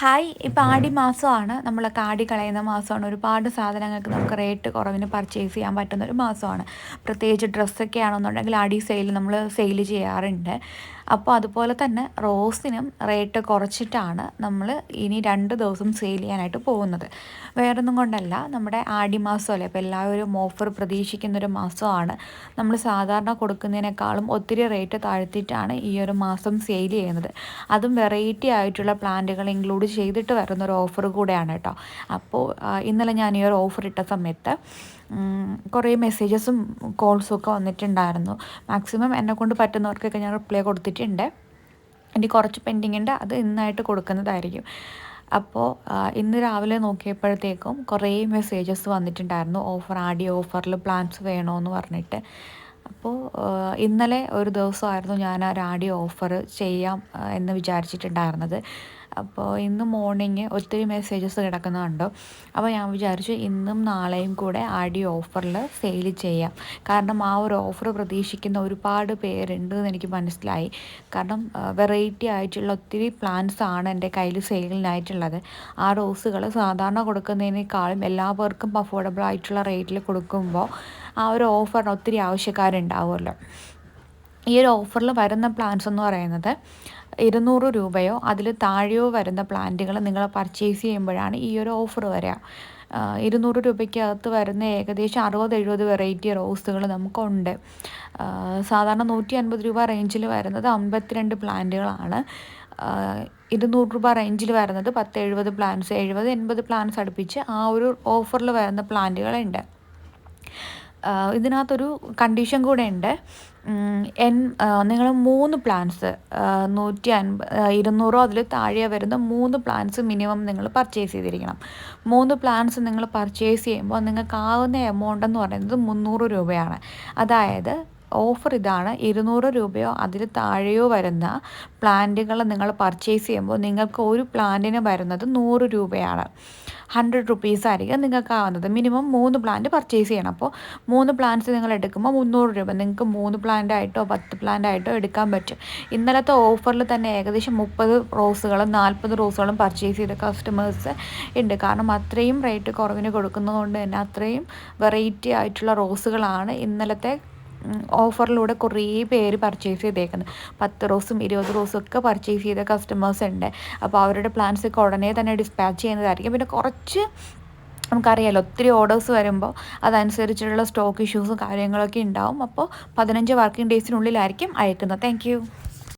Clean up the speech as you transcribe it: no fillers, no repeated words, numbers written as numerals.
Hi, ഇപ്പോൾ ആടി മാസമാണ്. നമ്മളൊക്കെ ആടി കളയുന്ന മാസമാണ്. ഒരുപാട് സാധനങ്ങൾക്ക് നമുക്ക് റേറ്റ് കുറവിന് പർച്ചേസ് ചെയ്യാൻ പറ്റുന്ന ഒരു മാസമാണ്. പ്രത്യേകിച്ച് ഡ്രസ്സൊക്കെ ആണെന്നുണ്ടെങ്കിൽ ആടി സെയിൽ നമ്മൾ സെയിൽ ചെയ്യാറുണ്ട്. അപ്പോൾ അതുപോലെ തന്നെ റോസിനും റേറ്റ് കുറച്ചിട്ടാണ് നമ്മൾ ഇനി 2 ദിവസം സെയിൽ ചെയ്യാനായിട്ട് പോകുന്നത്. വേറൊന്നും കൊണ്ടല്ല, നമ്മുടെ ആടി മാസമല്ലേ, അപ്പോൾ എല്ലാവരും ഓഫർ പ്രതീക്ഷിക്കുന്നൊരു മാസമാണ്. നമ്മൾ സാധാരണ കൊടുക്കുന്നതിനേക്കാളും ഒത്തിരി റേറ്റ് താഴ്ത്തിയിട്ടാണ് ഈ ഒരു മാസം സെയിൽ ചെയ്യുന്നത്. അതും വെറൈറ്റി ആയിട്ടുള്ള പ്ലാന്റുകൾ ഇൻക്ലൂഡ് ചെയ്തിട്ട് വരുന്നൊരു ഓഫർ കൂടെയാണ് കേട്ടോ. അപ്പോൾ ഇന്നലെ ഞാൻ ഈ ഒരു ഓഫർ ഇട്ട സമയത്ത് കുറേ മെസ്സേജസും കോൾസും ഒക്കെ വന്നിട്ടുണ്ടായിരുന്നു. മാക്സിമം എന്നെക്കൊണ്ട് പറ്റുന്നവർക്കൊക്കെ ഞാൻ റിപ്ലൈ കൊടുത്തിട്ടുണ്ട്. ഇനി കുറച്ച് പെൻഡിങ് ഉണ്ട്, അത് ഇന്നായിട്ട് കൊടുക്കുന്നതായിരിക്കും. അപ്പോൾ ഇന്ന് രാവിലെ നോക്കിയപ്പോഴത്തേക്കും കുറേ മെസ്സേജസ് വന്നിട്ടുണ്ടായിരുന്നു, ആടി ഓഫറിൽ പ്ലാൻസ് വേണമെന്ന് പറഞ്ഞിട്ട്. അപ്പോൾ ഇന്നലെ ഒരു ദിവസമായിരുന്നു ഞാൻ ആടി ഓഫർ ചെയ്യാം എന്ന് വിചാരിച്ചിട്ടുണ്ടായിരുന്നത്. അപ്പോൾ ഇന്ന് മോർണിംഗ് ഒത്തിരി മെസ്സേജസ് കിടക്കുന്നുണ്ട്. അപ്പോൾ ഞാൻ വിചാരിച്ചു ഇന്നും നാളെയും കൂടെ ആടി ഓഫറിൽ സെയിൽ ചെയ്യാം. കാരണം ആ ഒരു ഓഫർ പ്രതീക്ഷിക്കുന്ന ഒരുപാട് പേരുണ്ട് എന്ന് എനിക്ക് മനസ്സിലായി. കാരണം വെറൈറ്റി ആയിട്ടുള്ള ഒത്തിരി പ്ലാന്റ്സ് ആണ് എൻ്റെ കയ്യിൽ സെയിലിനായിട്ടുള്ളത്. ആ റോസുകൾ സാധാരണ കൊടുക്കുന്നതിനേക്കാളും എല്ലാവർക്കും അഫോർഡബിൾ ആയിട്ടുള്ള റേറ്റിൽ കൊടുക്കുമ്പോൾ ആ ഒരു ഓഫറിന് ഒത്തിരി ആവശ്യക്കാരുണ്ടാവുമല്ലോ. ഈ ഒരു ഓഫറിൽ വരുന്ന പ്ലാൻസ് എന്ന് പറയുന്നത് 200 രൂപയോ അതിൽ താഴെയോ വരുന്ന പ്ലാന്റുകൾ നിങ്ങൾ പർച്ചേസ് ചെയ്യുമ്പോഴാണ് ഈ ഒരു ഓഫർ വരിക. 200 രൂപയ്ക്കകത്ത് വരുന്ന ഏകദേശം 60-70 വെറൈറ്റി റോസുകൾ നമുക്കുണ്ട്. സാധാരണ 150 രൂപ റേഞ്ചിൽ വരുന്നത് 52 പ്ലാന്റുകളാണ്. 200 രൂപ റേഞ്ചിൽ വരുന്നത് 10-70 പ്ലാന്റ്സ്, 70-80 പ്ലാന്റ്സ് അടുപ്പിച്ച് ആ ഒരു ഓഫറിൽ വരുന്ന പ്ലാന്റുകളുണ്ട്. ഇതിനകത്തൊരു കണ്ടീഷൻ കൂടെ ഉണ്ട്. നിങ്ങൾ 3 പ്ലാൻസ് 200 അതിൽ താഴെ വരുന്ന 3 പ്ലാൻസ് മിനിമം നിങ്ങൾ പർച്ചേസ് ചെയ്തിരിക്കണം. 3 പ്ലാൻസ് നിങ്ങൾ പർച്ചേസ് ചെയ്യുമ്പോൾ നിങ്ങൾക്കാവുന്ന എമൗണ്ട് എന്ന് പറയുന്നത് 300 രൂപയാണ്. അതായത് ഓഫർ ഇതാണ്, 200 രൂപയോ അതിൽ താഴെയോ വരുന്ന പ്ലാന്റുകൾ നിങ്ങൾ പർച്ചേസ് ചെയ്യുമ്പോൾ നിങ്ങൾക്ക് ഒരു പ്ലാന്റിന് വരുന്നത് 100 രൂപയാണ്. 100 റുപ്പീസ് ആയിരിക്കും നിങ്ങൾക്കാവുന്നത്. മിനിമം 3 പ്ലാന്റ് പർച്ചേസ് ചെയ്യണം. അപ്പോൾ 3 പ്ലാന്റ്സ് നിങ്ങൾ എടുക്കുമ്പോൾ 300 രൂപ. നിങ്ങൾക്ക് 3 പ്ലാന്റ് ആയിട്ടോ 10 പ്ലാന്റ് ആയിട്ടോ എടുക്കാൻ പറ്റും. ഇന്നലത്തെ ഓഫറിൽ തന്നെ ഏകദേശം 30 റോസുകളും 40 റോസുകളും പർച്ചേസ് ചെയ്ത കസ്റ്റമേഴ്സ് ഉണ്ട്. കാരണം അത്രയും റേറ്റ് കുറവിന് കൊടുക്കുന്നതുകൊണ്ട് തന്നെ അത്രയും വെറൈറ്റി ആയിട്ടുള്ള റോസുകളാണ് ഇന്നലത്തെ ഓഫറിലൂടെ കുറേ പേര് പർച്ചേസ് ചെയ്തേക്കുന്നത്. 10 റോസും 20 റോസും ഒക്കെ പർച്ചേസ് ചെയ്ത കസ്റ്റമേഴ്സ് ഉണ്ട്. അപ്പോൾ അവരുടെ പ്ലാൻസൊക്കെ ഉടനെ തന്നെ ഡിസ്പാച്ച് ചെയ്യുന്നതായിരിക്കും. പിന്നെ കുറച്ച് നമുക്കറിയാമല്ലോ, ഒത്തിരി ഓർഡേഴ്സ് വരുമ്പോൾ അതനുസരിച്ചുള്ള സ്റ്റോക്ക് ഇഷ്യൂസും കാര്യങ്ങളൊക്കെ ഉണ്ടാവും. അപ്പോൾ 15 വർക്കിംഗ് ഡേയ്സിനുള്ളിലായിരിക്കും അയക്കുന്നത്. താങ്ക്